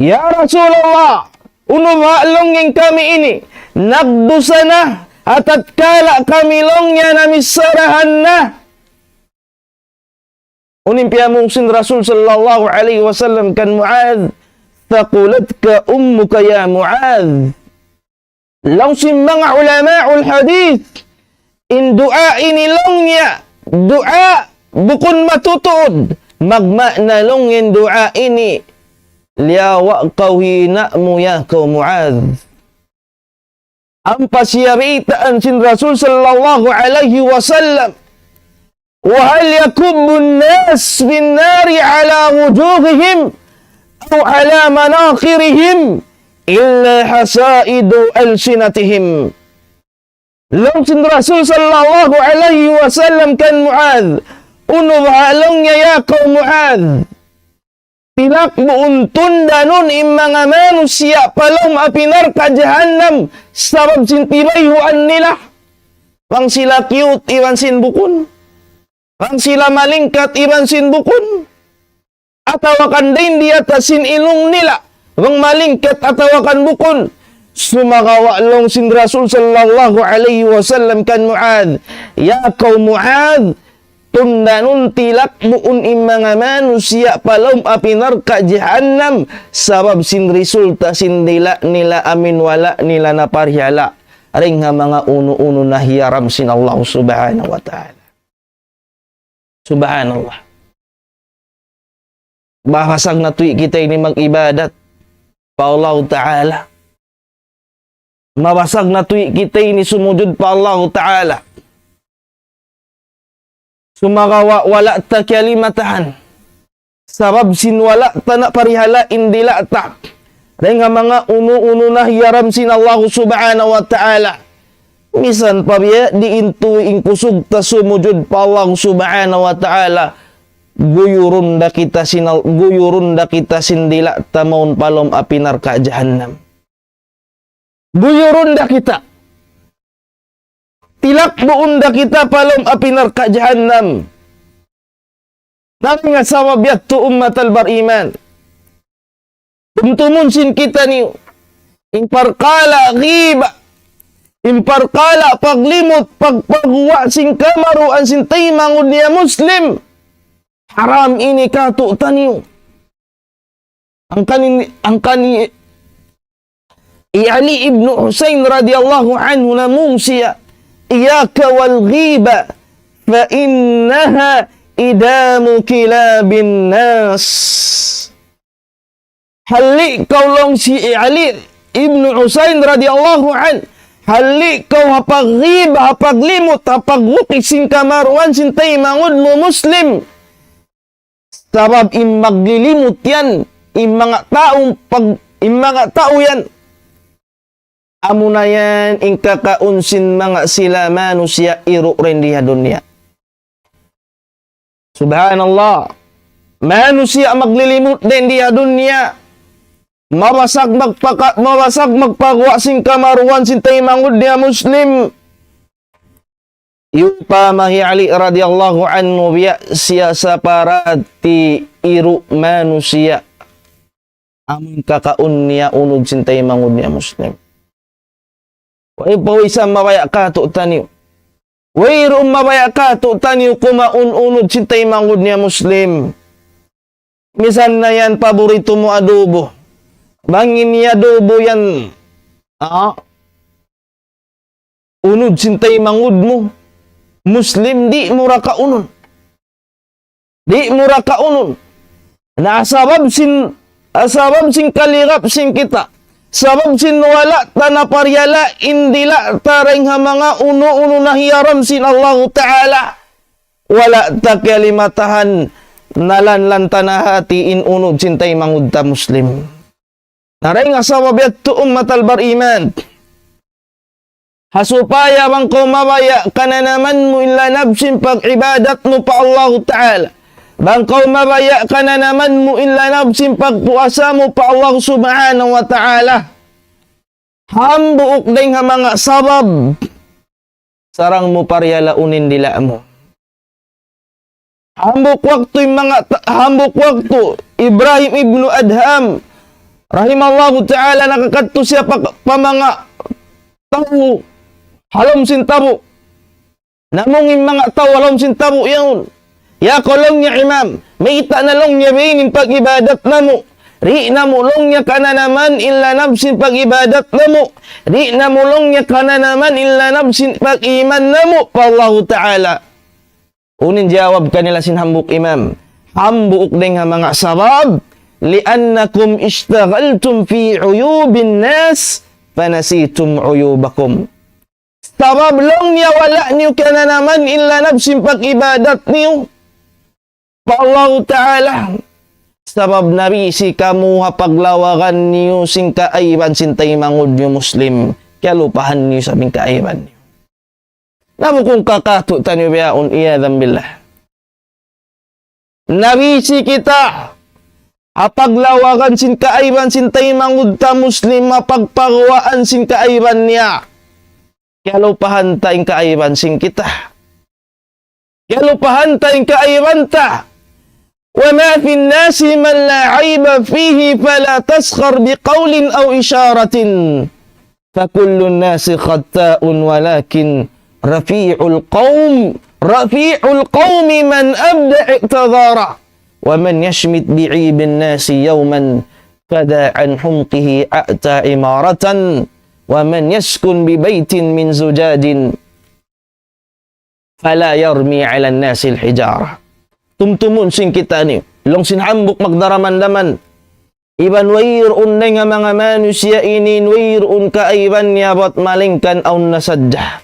Ya Rasulullah, unumhalongin kami ini nagdusa na at kala kami longya na misarahan na. Unimpia mungsin Rasul sallallahu alaihi wasallam kan Mu'adh, thaqulatka ummuka ya Mu'adh. Langsin mga ulama'ul hadith in doa ini longya doa bukun matutuod magmakna longin doa ini liyawa kawhina mo ya kau Mu'adh. Ang pasyaritaan sin Rasul sallallahu alaihi wasallam wa hal yakubbu an-nas bin nari ala wujuhihim aw ala manakhirihim illa hasaidu alsinatihim. Long sin Rasul sallallahu alaihi wasallam kan Mu'adh uno bahalong ya kau Mu'adh. Tilak buuntun danun mga manusia palom apinar ka jahannam sabab sintibayhuan nila. Pang sila cute iwan sin bukun. Pang sila malingkat iwan sin bukun. Atawakan din di atasin ilong nila. Pang malingkat atawakan bukun. Sumakawalong sin Rasul sallallahu alaihi wasallam kan Mu'adh. Ya kau Mu'adh. Tundanun tilak buun mga manusia palom apinar ka jahannam sabab sin resulta sin nila amin wala nila na parhyala ring nga mga uno-uno na hiyaram sin Allah subhanahu wa ta'ala. Subhanallah. Bahasag na tuwi kita ini mag-ibadat pa Allah ta'ala. Mabasag na tuwi kita ini sumujud pa Allah ta'ala. Sumagawa wala ta kalimatahan. Sabab sin wala ta na parihala indila ta. Dahil nga mga uno-uno na hiyaram sin Allah subhanahu wa ta'ala. Misan pa biya di intu kusog ta sumujud pa Allah subhanahu wa ta'ala. Guyurun da kita sindila ta maun palom apinar ka jahannam. Guyurun da kita. Tilak buunda kita palom apinar ka jahannam. Nami nga sama biyat tu ummatal bariman. Tumtumunsin kita niyo. Imparkala ghiba. Imparkala paglimot, pagpagwa sing kamaruan sin taymangod niya Muslim. Haram ini katutan niyo. Ang kani Ali ibn Husain radhiyallahu anhu namung siya, iyaka wal ghiba fa innaha idamu kilabin nas. Hali kaulong si Ali ibn Husain radhiyallahu anhu, hali kau hapaghiba, hapaglimot, hapagwukik sin kamaruan sin taymangod mo Muslim. Sabab maglilimot yan, mga tao yan. Amo na yan, kakaunsin mga sila manusia iru rin diha dunya. Subhanallah. Manusia maglilimot din diha dunya. Mawasag magpagwa sing kamaruan sin taymangod diha Muslim. Yupa mahi Ali radhiyallahu anhu biya siya sa parati iru manusia. Among kakaun niya unod sin taymangod diha Muslim. Way pawisan mabaya ka to taniw. Way rum mabaya ka to taniw kumaun-unod sin taymangod niya Muslim. Misan na yan paborito mo adobo. Bangin niya adobo yan. Unod sin taymangod mo. Muslim di mura kaunon. Di mura kaunon. Asabab sin kalirap sin kita. Sabab sinwala tanaparyala indila taring ha mga uno-uno na hiyaram sin Allah Ta'ala. Wala ta kalimatahan nalanlan tanahati in unod sin taymangod ta Muslim. Naring asabab yatto ummatal bar iman. Hasupaya bang kumabaya kananaman mo illa nabsin pag-ibadat mo pa Allah Ta'ala. Bang kumabaya kananaman mo illa nabsin pagpuasa mo pa Allah Subhanahu wa Ta'ala. Hambuok ding ha mga sabab. Sarang mo paryalaunin dila mo. Hambuk waktu Ibrahim ibnu Adham rahimallahu ta'ala nakakadto siya pa mga tao halom sin tabo. Namong mga tao halom sin tabo yaon. Ya kolong niya imam, may ita na long niya binin pag-ibadat na mo. Ri na mulong niya ka na naman illa nabsin pag-ibadat na mo. Ri na mulong niya ka na naman illa nabsin pag-iman na mo pa Allah Ta'ala. Unin jawab kanila sin hambuk imam. Hambuk ding ha mga sabab. Liannakum ishtaghaltum fi uyubin nas fanasitum uyubakum. Sabab long niya wala niyo ka na naman illa nabsin pag-ibadat niyo. Pa Allah Ta'ala. Sabab nabi si kamu paglawagan niyo sing kaayban sin taymangod niyo Muslim. Kaya lupahan niyo sa ming kaayban niyo. Namu kung kakato tanyo biyaon iyadhan billah. Nabi si kita paglawagan sin kaayban sin taymangod ta Muslim mapagpagwaan sin kaayban niya. Kaya lupahan tayong kaayban sin kita. Kaya lupahan tayong kaayban ta. وما في الناس من لا عيب فيه فلا تسخر بقول أو إشارة فكل الناس خطاء ولكن رفيع القوم من أبدع اعتذارا ومن يشمت بعيب الناس يوما فدا عن حمقه أأتى عمارة ومن يسكن ببيت من زجاج فلا يرمي على الناس الحجارة. Tumtumun sing kita ni, long sinhambuk magdaraman-daman. Iban wairun na nga mga manusia ini, wairun kaaiban niya bot malingkan aw nasadya.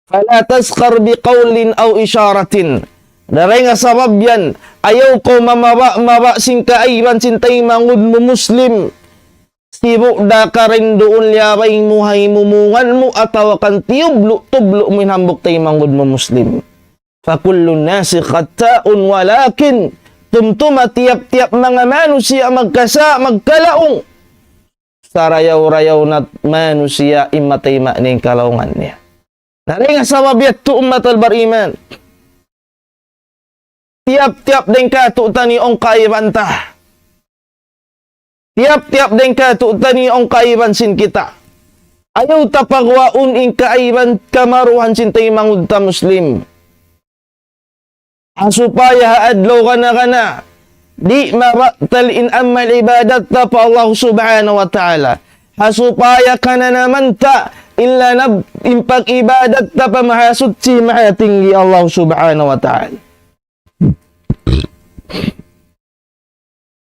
Fala taskar biqawlin aw isyaratin. Daray nga sabab yan, ayaw ko mamaba sing kaaiban sin taymangod mo Muslim. Sibo da ka rin doon liyabay muhay mumungan mo atawa kan tublo mo hinambuk taymangod mo Muslim. Fakullun nasi khata'un walakin tumtuma tiap-tiap mga manusia magkalaong sa rayaw-rayaw na manusia imatay ma'ning kalaungan niya. Naring sabab yatto ummatal bar iman. Tiap-tiap din ka tuta ni ong kaibanta. Tiap-tiap den ka tu tani ong kaiban sin kita. Ayaw tapagwaun in kaiban kamaruhan sin tayo mangud ta Muslim. Supaya adlaw kana di mabatal in amal ibadat ta pa Allah subhanahu wa ta'ala. Supaya kana naman ta illa na impag ibadat ta pa mahasud si mahatinggi Allah subhanahu wa ta'ala.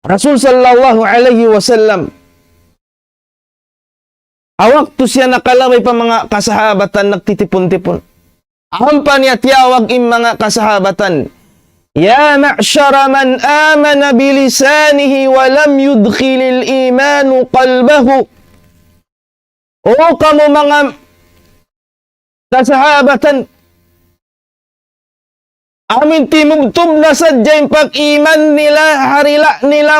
Rasul sallallahu alaihi wasallam awaktu siya nakalaway pa mga kasahabatan nagtitipon-tipon. Ampan niya tiyawag in mga kasahabatan, ya ma'syara man amana bilisanihi wa lam yudkhilil imanu qalbahu. O kamu mga kasahabatan, amin timubtub na sadyang pag-iman nila, harila nila,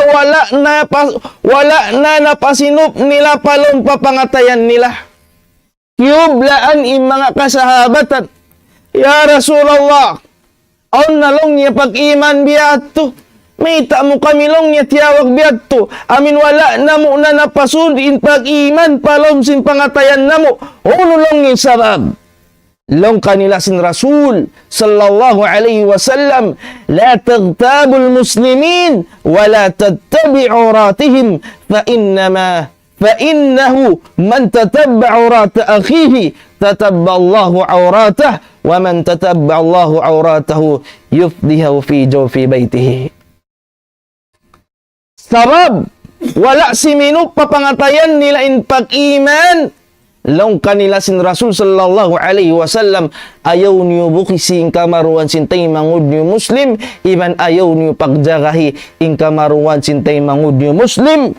wala na napasinup nila palong papangatayan nila. Kiyublaan in mga kasahabatan, ya Rasulullah, on nalong niya pag-iman biyato, may mo kami long niya tiyawag biyato, amin wala na mo na napasud in pag-iman palong sin pangatayan na mo, ululong yung sabab. Long kanila sin Rasul sallallahu alaihi wasallam, la taghtabul muslimin wa la tattabi'u uratihim fa innahu man tatabba urata akhihi tatabba Allahu auratah wa man tatabba Allahu auratahu yufdihu fi jawfi baitihi. Sabab wala simino papangatayan nila in pag-iman long kanila sin Rasul sallallahu alaihi wasallam, ayaw niyo bukisi in kamaruan sintay mangud niyo Muslim, iban ayaw niyo pagjagahi in kamaruan sintay mangud niyo Muslim,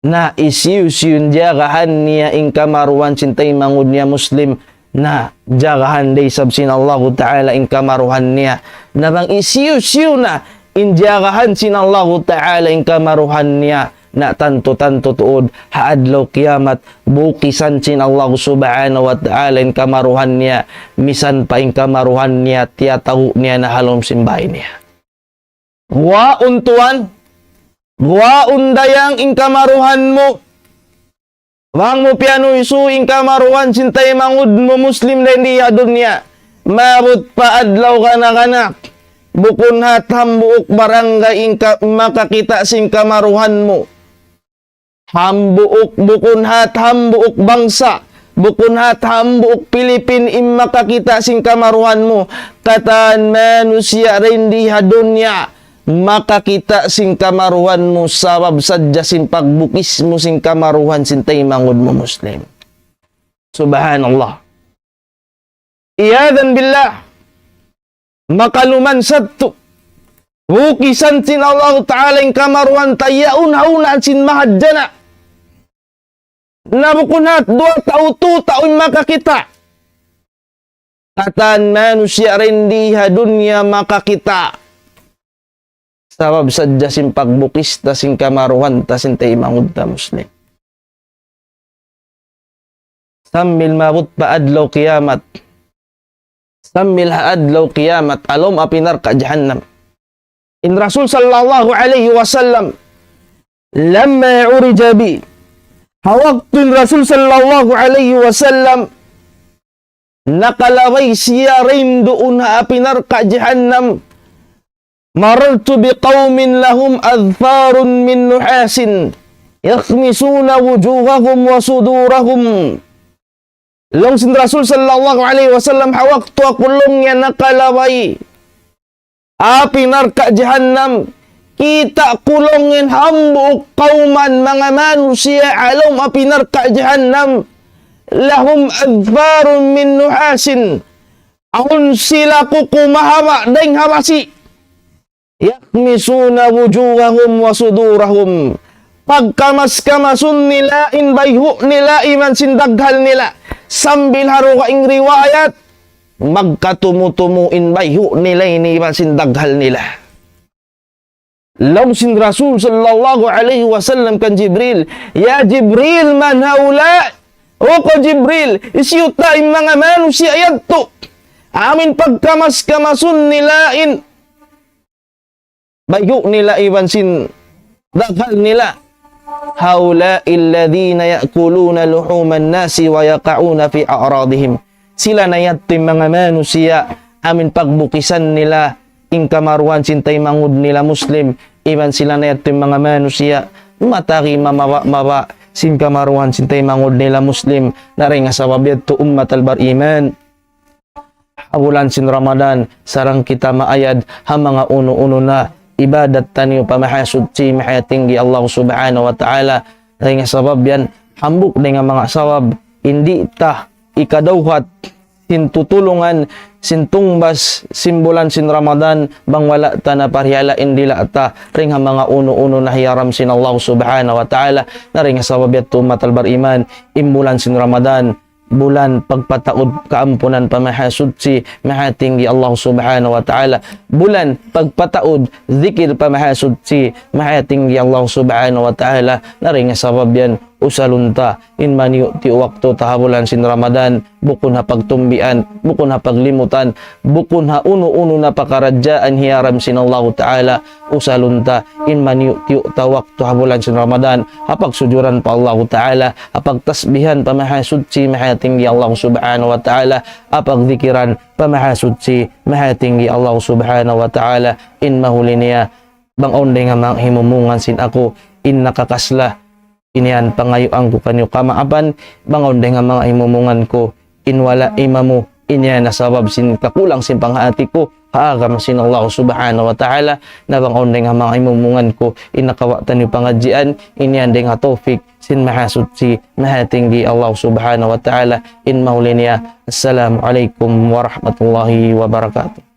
na isiyu-siyun jagahan niya in kamaruan sintay mangud niya Muslim, na jagahan day sabsin Allah Ta'ala in kamaruhan niya, na bang isiyu-siyu na in jagahan sin Allah Ta'ala in kamaruhan niya, na tanto-tanto tuod haadlaw kiamat bukisan sin Allah subhanahu wa ta'ala in kamaruhan niya, misan pa in kamaruhan niya tiyatahu niya na halom simbay niya. Waun tuan, waun dayang in kamaruhan mo, wang mo piano isu in kamaruhan sintay mangud mo Muslim na hindi dunya, mabot pa adlaw kanak-anak, bukun hatam buok barangay in makakita sing kamaruhan mo. Hambuok bukun hat hambuok bangsa, bukun hat hambuok Pilipin im makakita sing kamaruhan mo, kataan manusia rin di hadunya makakita sing kamaruhan mo, sabab sadya sing pagbukis mo sing kamaruhan sintay mangud mo Muslim. Subhanallah. Iyadan billah, makaluman sabtu bukisan sin Allah Ta'ala in kamaruhan tayaun haunan sin mahadjana. Nabukunat 2 taon makakita. Kataan manusia rin di hadunya makakita. Sabab sadya sin pagbukis ta sin kamaruhan ta sin tay mangud ta Muslim. Sammil mabut pa adlaw kiamat. Sammil adlaw kiamat alom apinar ka jahannam. In Rasul sallallahu alaihi wasallam lamma urija bi, hawaktun Rasul sallallahu alaihi wasallam nakalaway siya rin doon na apinar ka jahannam, marartu biqawmin lahum adfarun min nuhasin yakhmisuna wujuhahum wa sudurahum. Long sin Rasul sallallahu alaihi wasallam hawaktu akulong yan nakalaway apinar ka jahannam, kita kulongin hambuok kauman mga manusia alom apinar ka jahannam, lahum adfarun min nuhasin, ahon sila kukumahama deng habasi, yakmisuna wujuhahum wa sudurahum, pagkamas-kamasun nila in bayhu nila iman sindaghal nila, sambil haruka ing riwayat magkatumutumu in bayhu nila iniman sindaghal nila. Law sin Rasul sallallahu alaihi wasallam kan Jibril, ya Jibril man haula, o ko Jibril isyuta in mga manusia yadto amin pagkamas-kamasun nila in bayhu nila iman sin Dakal nila. Haula'il ladhina ya'kuluna luhuman nasi wa yaqa'una fi a'radihim. Sila na yatim mga manusia, amin pagbukisan nila, ing kamaruan sintay mangud nila Muslim, iban sila na yatim mga manusia, mataki mamawa, sin kamaruan sintay mangud nila Muslim, na rin nga sababiyat to ummat albar iman. Bulan sin Ramadan, sarang kita maayad, ha mga uno-uno na, ibadat taniyo pamahasud si mahatinggi Allah subhanahu wa ta'ala, na rin nga sabab yan, hambuk na nga mga sabab, hindi ta ikadawhat, sintutulungan, sintungbas, simbolan sin Ramadan, bang wala ta na pariyala indila ta, ring ha mga uno-uno na hiyaram sin Allah subhanahu wa ta'ala, na ring sababiyat tumat albar iman, imbulan sin Ramadan, bulan pagpataod kaampunan pamahasud si mahatinggi Allah subhanahu wa ta'ala, bulan pagpataod zikir pamahasud si mahatinggi Allah subhanahu wa ta'ala, na ring sabab yan usalunta in man yu'ti waktu tahabulan sin Ramadan, bukun ha pagtumbian, bukun ha paglimutan, bukun ha uno-uno na pakaradyaan hiyaram sin Allah ta'ala, usalunta in man yu'ti waktu tahabulan sin Ramadan, hapag sujuran pa Allah ta'ala, hapag tasbihan pamahasud si mahatinggi Allah subhanahu wa ta'ala, hapag zikiran pamahasud si mahatinggi Allah subhanahu wa ta'ala, in mahuli niya bang onde nga mga himumungan sin ako, in nakakasla inian pangayuan ko kanyo kamaapan, bangon nga mga imumungan ko, inwala imamu, inian nasabab sin kakulang sin panghati ko, haagam sin Allah subhanahu wa ta'ala, na bangon nga mga imumungan ko, inakawatan yung pangadjian, inian nga tawfik, sin mahasud si mahatinggi Allah subhanahu wa ta'ala, in mahuli niya. Assalamualaikum warahmatullahi wabarakatuh.